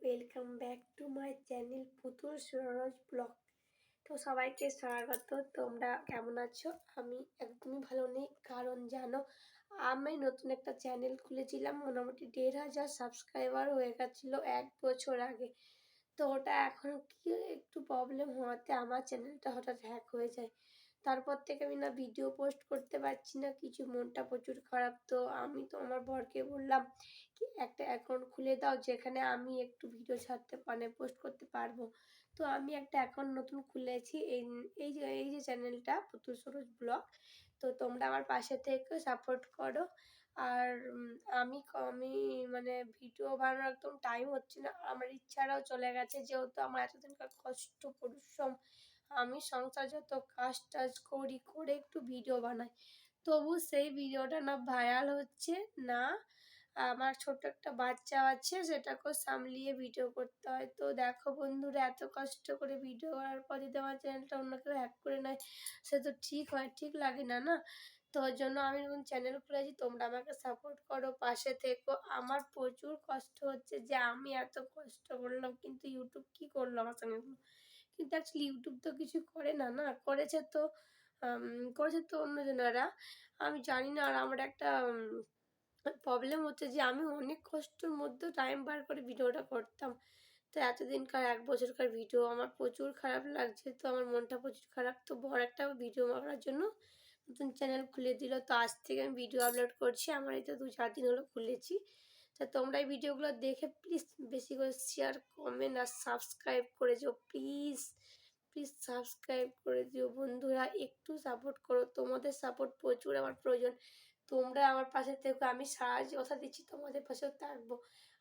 Welcome back to my channel পুতুল Suraj blog. তো সবাইকে স্বাগত। তোমরা কেমন আছো? আমি একদমই ভালো নেই, কারণ জানো আমি নতুন একটা চ্যানেল খুলেছিলাম, মোটামুটি 1,500 সাবস্ক্রাইবার হয়ে গেছিলো 1 বছর আগে। তো ওটা এখন কি একটু প্রবলেম হওয়াতে আমার চ্যানেলটা হঠাৎ হ্যাক হয়ে যায়। তারপর থেকে আমি না ভিডিও পোস্ট করতে পারছি না, কিছু মনটা প্রচুর খারাপ। তো আমি তো আমার বরকে বললাম কি একটা অ্যাকাউন্ট খুলে দাও যেখানে আমি একটু ভিডিও ছাড়তে মানে পোস্ট করতে পারবো। তো আমি একটা অ্যাকাউন্ট নতুন খুলেছি, এই যে চ্যানেলটা পুতুল সরোজ ব্লগ। তো তোমরা আমার পাশে থেকে সাপোর্ট করো। আর আমি মানে ভিডিও বানানোর একদম টাইম হচ্ছে না, আমার ইচ্ছাটাও চলে গেছে, যেহেতু আমার এতদিনকার কষ্ট পরিশ্রম, আমি সংসার যত কাজ টাজ করি করে একটু ভিডিও বানাই, তবু সেই ভিডিওটা না ভাইরাল হচ্ছে না। আমার ছোট্ট একটা বাচ্চা আছে, সেটাকেও সামলিয়ে ভিডিও করতে হয়। তো দেখো বন্ধুরা, এত কষ্ট করে ভিডিও করার পর যদি আমার চ্যানেলটা অন্য কেউ হ্যাক করে নেয়, সে তো ঠিক হয়, ঠিক লাগে না না। তো ওই জন্য আমি নতুন চ্যানেল খুলেছি, তোমরা আমাকে সাপোর্ট করো, পাশে থেকো। আমার প্রচুর কষ্ট হচ্ছে যে আমি এত কষ্ট করলাম, কিন্তু ইউটিউব কি করলো আমার চ্যানেলগুলো। কিন্তু অ্যাকচুয়ালি ইউটিউব তো কিছু করে না, না করেছে তো অন্যজনেরা, আমি জানি না। আর আমার একটা প্রবলেম হচ্ছে যে আমি অনেক কষ্টের মধ্যে টাইম বার করে ভিডিওটা করতাম। তো এতদিনকার 1 বছরকার ভিডিও আমার প্রচুর খারাপ লাগছে, তো আমার মনটা প্রচুর খারাপ। তো বড় একটা ভিডিও করার জন্য নতুন চ্যানেল খুলে দিল। তো আজ থেকে আমি ভিডিও আপলোড করছি, আমার এই তো 2-4 দিন হলো খুলেছি। তা তোমরা এই ভিডিওগুলো দেখে প্লিজ বেশি করে শেয়ার, কমেন্ট আর সাবস্ক্রাইব করে দিও প্লিজ। প্লিজ সাবস্ক্রাইব করে দিও বন্ধুরা, একটু সাপোর্ট করো, তোমাদের সাপোর্ট প্রচুর আমার প্রয়োজন। তোমরা আমার পাশে থেকো, আমি সারা কথা দিচ্ছি তোমাদের পাশেও থাকবো।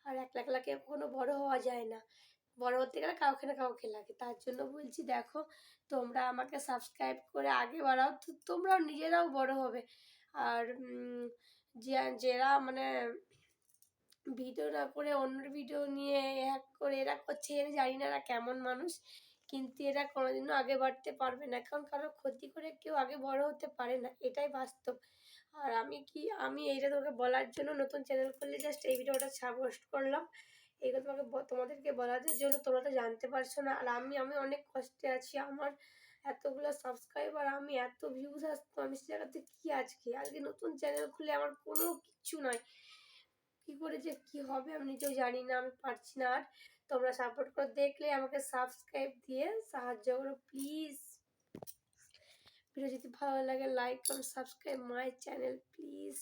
আর একলা একলা কেউ কখনো বড় হওয়া যায় না, বড় হতে গেলে কাউকে না কাউকে লাগে। তার জন্য বলছি, দেখো তোমরা আমাকে সাবস্ক্রাইব করে আগে বাড়াও, তো তোমরাও নিজেরাও বড় হবে। আর যারা মানে ভিডিও না করে অন্যের ভিডিও নিয়ে হ্যাক করে এরা করছে, এরা জানি না এরা কেমন মানুষ, কিন্তু এরা কোনোদিনও আগে বাড়তে পারবে না, কারণ কারোর ক্ষতি করে কেউ আগে বড় হতে পারে না, এটাই বাস্তব। আর আমি এইটা তোমাকে বলার জন্য নতুন চ্যানেল খুললে জাস্ট এই ভিডিওটা পোস্ট করলাম। এইগুলো তোমাদেরকে বলার জন্য, তোমরা তো জানতে পারছো না। আর আমি অনেক কষ্টে আছি, আমার এতগুলো সাবস্ক্রাইবার, আমি এত ভিউজ আসতো, আমি সে জায়গাতে কি আজকে নতুন চ্যানেল খুলে আমার কোনো কিচ্ছু নয়। কি করে যে কি হবে আমি নিজেও জানি না, আমি পারছি না। আর তোমরা সাপোর্ট করে দেখলে আমাকে সাবস্ক্রাইব দিয়ে সাহায্য করো প্লিজ। ভিডিও যদি ভালো লাগে like comment subscribe my channel please.